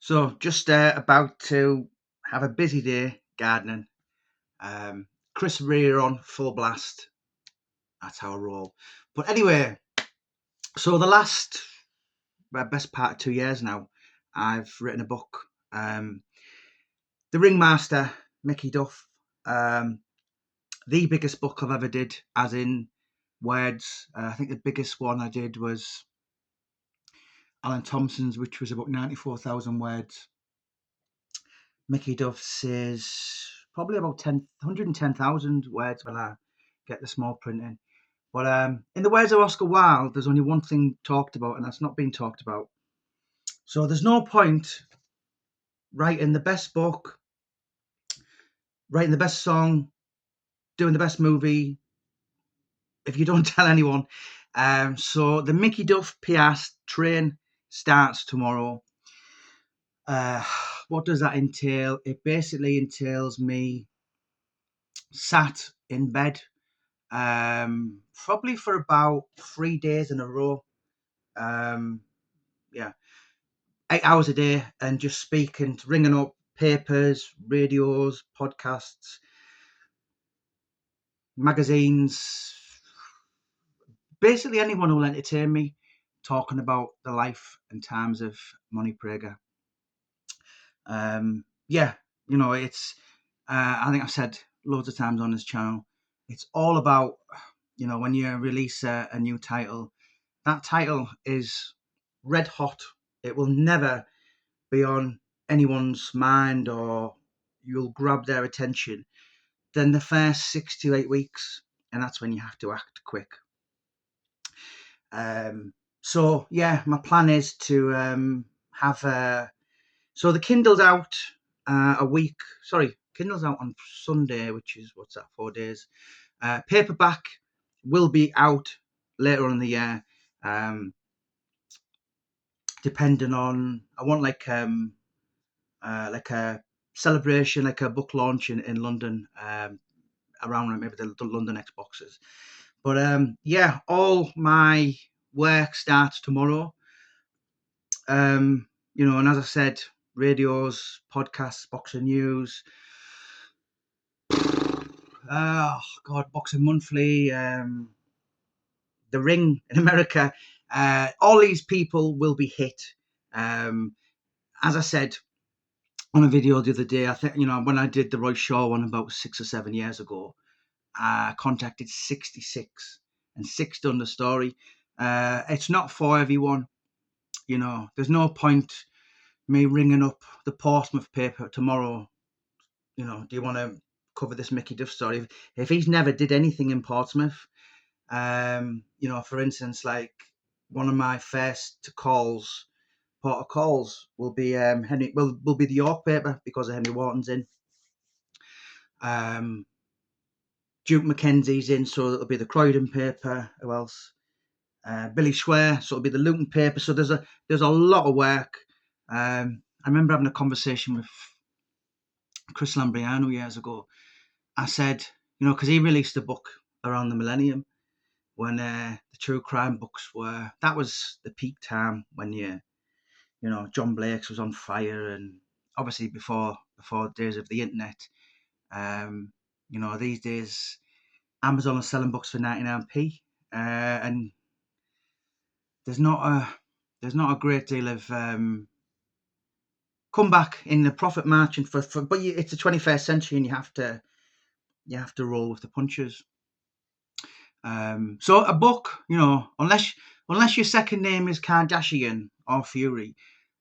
So just about to have a busy day gardening. Um, Chris Rea on full blast. That's how I roll. But anyway, so the last best part of 2 years now, I've written a book. The Ringmaster, Mickey Duff. Um, the biggest book I've ever did, as in words. I think the biggest one I did was Alan Thompson's, which was about 94,000 words. Mickey Duff says probably about 110,000 words when I get the small print in. But in the words of Oscar Wilde, there's only one thing talked about, and that's not being talked about. So there's no point writing the best book, writing the best song, doing the best movie if you don't tell anyone. So the Mickey Duff PR train starts tomorrow. What does that entail? It basically entails me sat in bed probably for about 3 days in a row. Yeah, 8 hours a day, and just speaking, ringing up papers, radios, podcasts, magazines, basically anyone who will entertain me, talking about the life and times of Monty Prager. Yeah, it's. I think I've said loads of times on this channel, it's all about, when you release a new title, that title is red hot. It will never be on anyone's mind, or you'll grab their attention. Then the first 6 to 8 weeks, and that's when you have to act quick. So yeah, my plan is to have so the Kindle's out a week. Sorry, Kindle's out on Sunday, which is, what's that, 4 days. Paperback will be out later on in the year. Depending on, I want like a celebration, like a book launch in London, around maybe the London Xboxes. But yeah, all my work starts tomorrow. And as I said, radios, podcasts, boxing news. Oh God, Boxing Monthly, The Ring in America. All these people will be hit. As I said on a video the other day, I think, when I did the Roy Shaw one about 6 or 7 years ago, I contacted 66, and 6 done the story. It's not for everyone. There's no point me ringing up the Portsmouth paper tomorrow. Do you want to cover this Mickey Duff story? If he's never did anything in Portsmouth, for instance, like one of my first port of calls will be Henry. Will be the York paper because of Henry Wharton's in. Duke Mackenzie's in, so it'll be the Croydon paper. Who else? Billy Schwer, so it'll be the Luton paper. So there's a lot of work. I remember having a conversation with Chris Lambriano years ago. I said, because he released a book around the millennium when the true crime books were. That was the peak time when John Blake's was on fire, and obviously before days of the internet. These days Amazon is selling books for 99p, and there's not a great deal of comeback in the profit margin but it's the 21st century, and you have to roll with the punches. So a book, unless your second name is Kardashian or Fury,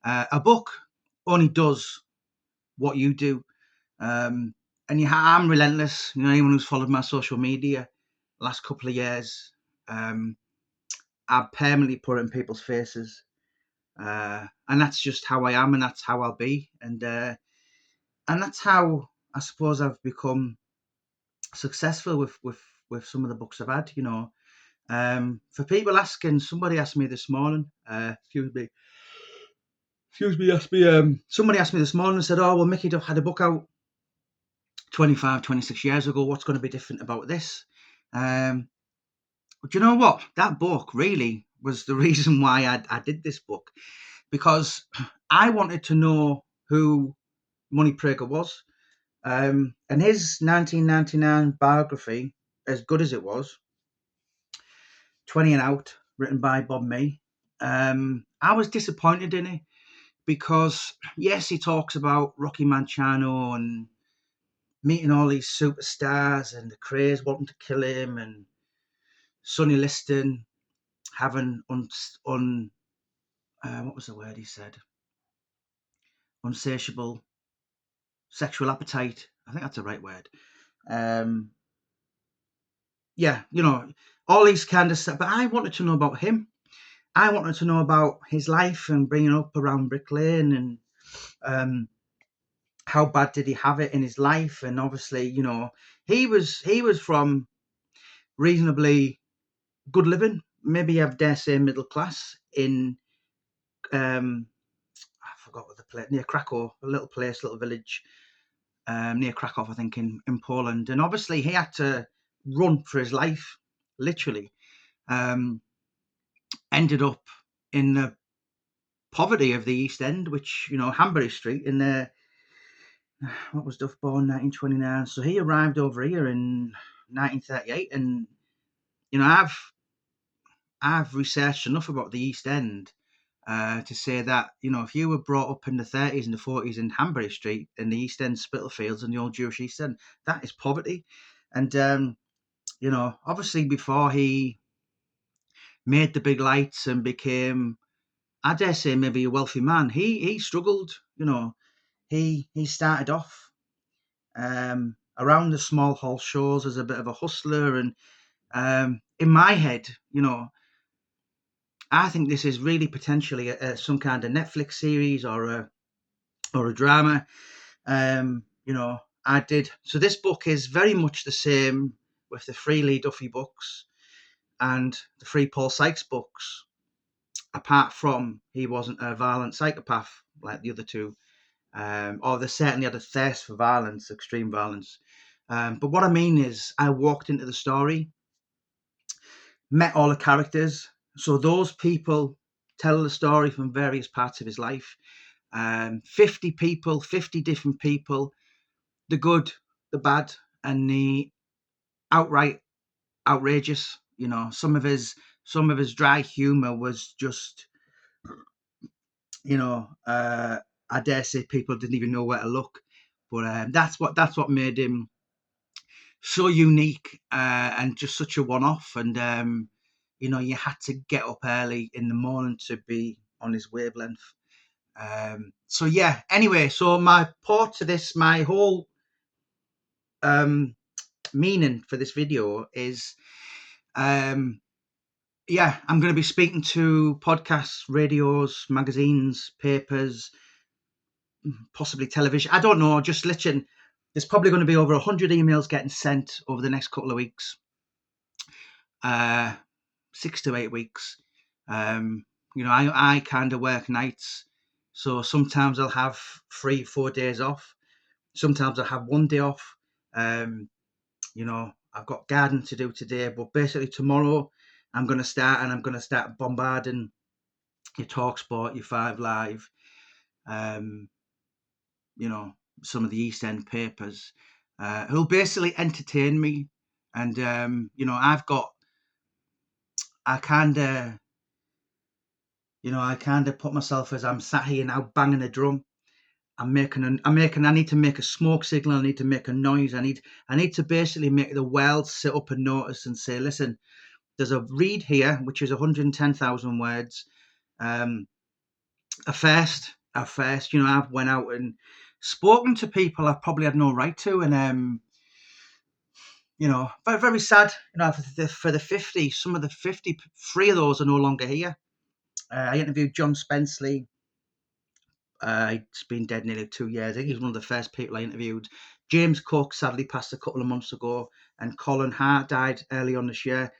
a book only does what you do. And I'm relentless. Anyone who's followed my social media the last couple of years, I permanently put it in people's faces, and that's just how I am, and that's how I'll be, and that's how I suppose I've become successful with some of the books I've had. For people asking, somebody asked me this morning. Somebody asked me this morning and said, "Oh, well, Mickey Duff had a book out 25, 26 years ago. What's going to be different about this?" But you know what? That book really was the reason why I did this book, because I wanted to know who Money Prager was. And his 1999 biography, as good as it was, 20 and Out, written by Bob Mee, I was disappointed in it because, yes, he talks about Rocky Mancino and meeting all these superstars and the craze wanting to kill him, and Sonny Liston having what was the word he said? Unsatiable sexual appetite. I think that's the right word. Yeah, all these kind of stuff. But I wanted to know about him. I wanted to know about his life and bringing up around Brick Lane, and how bad did he have it in his life. And obviously, he was from reasonably good living, maybe I dare say middle class, in I forgot what the place, near Krakow, a little place, little village near Krakow, I think, in Poland. And obviously he had to run for his life, literally. Ended up in the poverty of the East End, which, Hanbury Street in the, what was Duff born, 1929. So he arrived over here in 1938. And, I've researched enough about the East End to say that, if you were brought up in the 30s and the 40s in Hanbury Street in the East End, Spitalfields and the old Jewish East End, that is poverty. And, obviously before he made the big lights and became, I dare say, maybe a wealthy man, he struggled. He started off around the small hall shows as a bit of a hustler. And in my head, I think this is really potentially some kind of Netflix series or a drama. I did. So this book is very much the same with the three Lee Duffy books and the three Paul Sykes books, apart from he wasn't a violent psychopath like the other two, or they certainly had a thirst for violence, extreme violence. But what I mean is, I walked into the story, met all the characters. So those people tell the story from various parts of his life. 50 people, 50 different people, the good, the bad, and the outright outrageous. Some of his dry humor was just, I dare say people didn't even know where to look. But that's what made him so unique, and just such a one-off. And you had to get up early in the morning to be on his wavelength. So yeah. Anyway, so my part to this, my whole meaning for this video is, I'm going to be speaking to podcasts, radios, magazines, papers, possibly television. I don't know. Just literally, there's probably going to be over 100 emails getting sent over the next couple of weeks, 6 to 8 weeks. I kind of work nights, so sometimes I'll have 3-4 days off. Sometimes I'll have 1 day off. I've got gardening to do today, but basically tomorrow I'm going to start bombarding your TalkSport, your 5 Live, some of the East End papers, who'll basically entertain me. And, I kind of put myself as I'm sat here now banging a drum. I need to make a smoke signal. I need to make a noise. I need to basically make the world sit up and notice and say, listen, there's a read here, which is 110,000 words. A first. I've went out and spoken to people I've probably had no right to. And, very, very sad, for the 50, some of the 50, 3 of those are no longer here. I interviewed John Spenceley. He's been dead nearly 2 years. I think he was one of the first people I interviewed. James Cook sadly passed a couple of months ago, and Colin Hart died early on this year.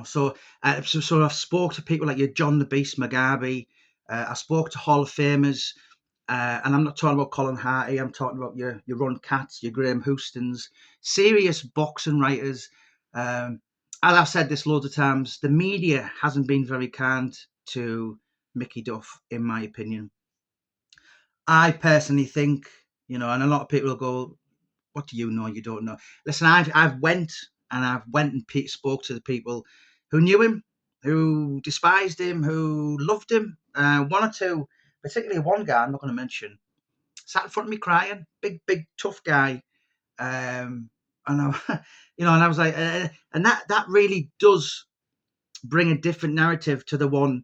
So I've spoke to people like your John the Beast McGarvey. I spoke to Hall of Famers, and I'm not talking about Colin Hart. I'm talking about your Ron Katz, your Graham Houstons, serious boxing writers. As I've said this loads of times, the media hasn't been very kind to Mickey Duff, in my opinion. I personally think, and a lot of people will go, "What do you know? You don't know." Listen, I've went and spoke to the people who knew him, who despised him, who loved him. One or two, particularly one guy I'm not going to mention, sat in front of me crying. Big, tough guy. And I, and I was like, and that really does bring a different narrative to the one.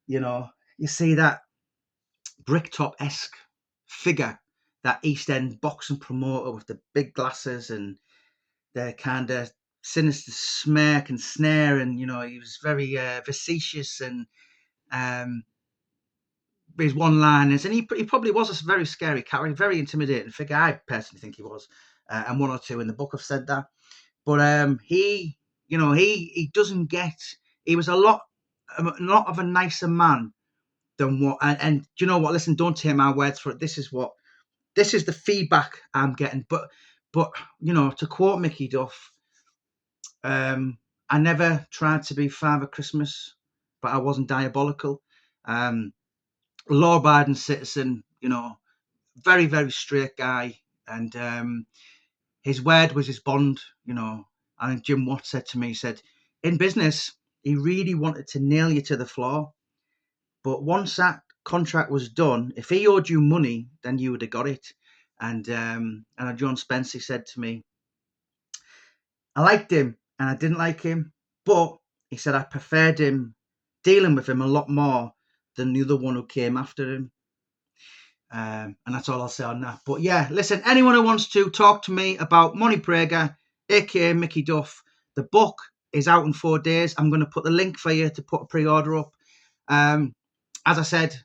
You see that Bricktop-esque figure, that East End boxing promoter with the big glasses and the kind of sinister smirk and snare, and he was very facetious, and his one-liners, and he probably was a very scary character, very intimidating figure. I personally think he was, and one or two in the book have said that. But he doesn't get. He was a lot of a nicer man than what. And do you know what? Listen, don't take my words for it. This is the feedback I'm getting. But to quote Mickey Duff, I never tried to be Father Christmas, but I wasn't diabolical. Law-abiding citizen, very, very straight guy, and his word was his bond. I think Jim Watt said to me, he said, in business, he really wanted to nail you to the floor, but once that contract was done, if he owed you money, then you would have got it. And John Spencer said to me, I liked him and I didn't like him, but he said I preferred him, dealing with him a lot more than the other one who came after him. And that's all I'll say on that. But yeah, listen, anyone who wants to talk to me about Monty Prager, aka Mickey Duff, the book is out in 4 days. I'm going to put the link for you to put a pre-order up. As I said,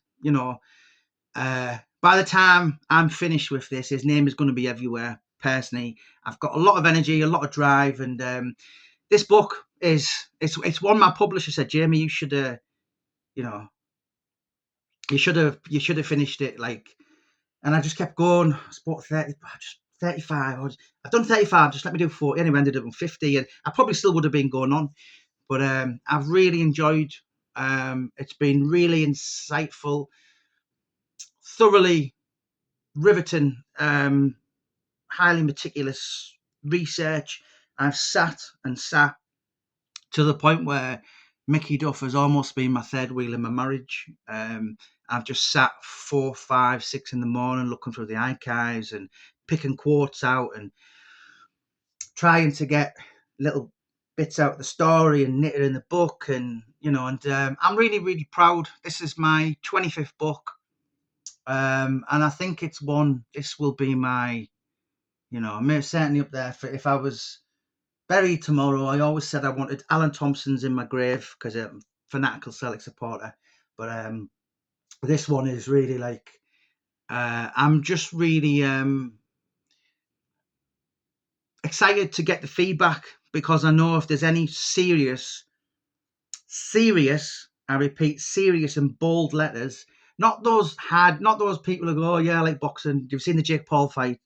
by the time I'm finished with this, his name is going to be everywhere. Personally, I've got a lot of energy, a lot of drive, and this book it's one my publisher said, Jamie, you should you should have finished it, like. And I just kept going. I spoke 30, just 35. I've done 35. Just let me do 40. Anyway, I ended up on 50, and I probably still would have been going on. But I've really enjoyed. It's been really insightful, thoroughly riveting, highly meticulous research. I've sat to the point where Mickey Duff has almost been my third wheel in my marriage. I've just sat 4, 5, 6 in the morning looking through the archives and picking quotes out and trying to get little bits out of the story and knit it in the book. And I'm really, really proud. This is my 25th book. And I think this will be my, I'm certainly up there for if I was buried tomorrow. I always said I wanted Alan Thompson's in my grave because I'm a fanatical Celtic supporter. But this one is really like, I'm just really excited to get the feedback, because I know if there's any serious, I repeat, serious and bold letters, not those people who go, oh yeah, I like boxing. You've seen the Jake Paul fight,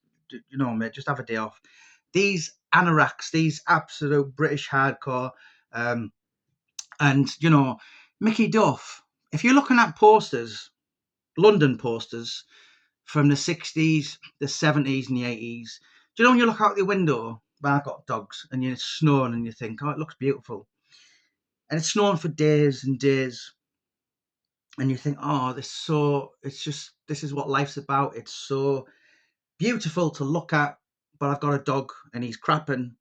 mate, just have a day off. These anoraks, these absolute British hardcore, and Mickey Duff. If you're looking at posters, London posters from the 60s, the 70s, and the 80s, do you know when you look out the window? Well, I've got dogs, and it's snowing, and you think, oh, it looks beautiful, and it's snowing for days and days, and you think, oh, this is what life's about. It's so beautiful to look at, but I've got a dog, and he's crapping,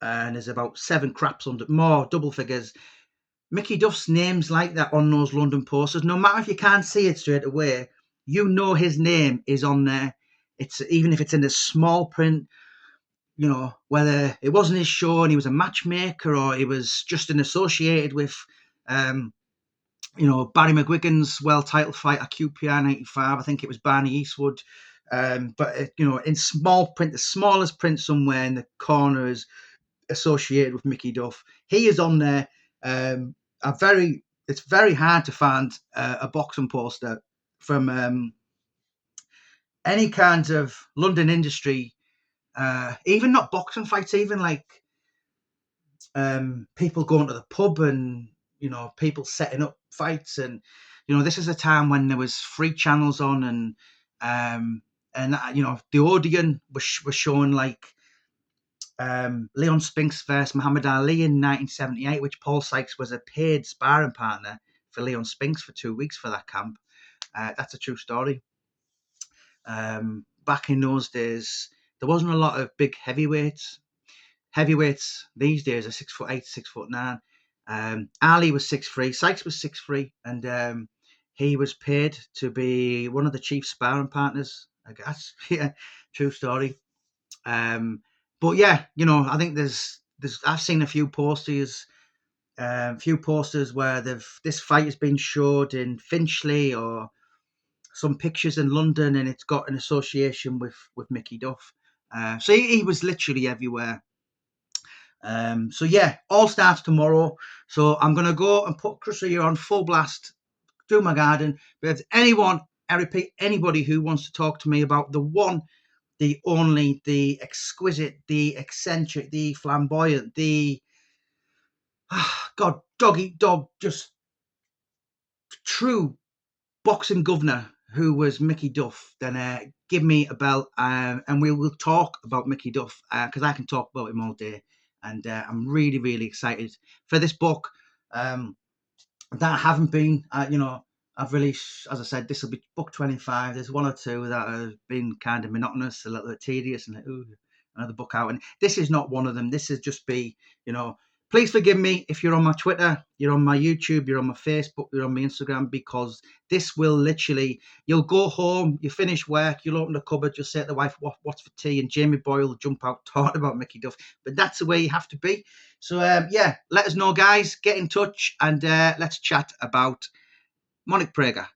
and there's about 7 craps under, more double figures. Mickey Duff's name's like that on those London posters. No matter if you can't see it straight away, his name is on there. It's even if it's in a small print, whether it wasn't his show and he was a matchmaker, or he was just associated with, Barry McGuigan's world title fight at QPR 95. I think it was Barney Eastwood. But in small print, the smallest print somewhere in the corner is associated with Mickey Duff. He is on there. It's very hard to find a boxing poster from any kind of London industry, even not boxing fights, even like people going to the pub and people setting up fights, and this is a time when there was free channels on, and the Odeon was showing like Leon Spinks versus Muhammad Ali in 1978, which Paul Sykes was a paid sparring partner for Leon Spinks for 2 weeks for that camp. That's a true story. Back in those days, there wasn't a lot of big heavyweights. Heavyweights these days are 6'8", 6'9". Ali was 6'3", Sykes was 6'3", and he was paid to be one of the chief sparring partners, I guess. Yeah, true story. But yeah, I think there's I've seen a few posters where this fight has been showed in Finchley or some pictures in London, and it's got an association with Mickey Duff. So he was literally everywhere. So yeah, all starts tomorrow. So I'm gonna go and put Chris Rea on full blast, do my garden. But if anyone, I repeat, anybody who wants to talk to me about the one, the only, the exquisite, the eccentric, the flamboyant, the dog eat dog, just true boxing governor who was Mickey Duff, then give me a bell, and we will talk about Mickey Duff, because I can talk about him all day, and I'm really, really excited for this book. That I haven't been, I've released, as I said, this will be book 25. There's one or two that have been kind of monotonous, a little bit tedious, and like, ooh, another book out. And this is not one of them. This is just be, please forgive me if you're on my Twitter, you're on my YouTube, you're on my Facebook, you're on my Instagram, because this will literally, you'll go home, you finish work, you'll open the cupboard, you'll say to the wife, what's for tea? And Jamie Boyle will jump out talking about Mickey Duff. But that's the way you have to be. So, yeah, let us know, guys. Get in touch, and let's chat about Monique Prager.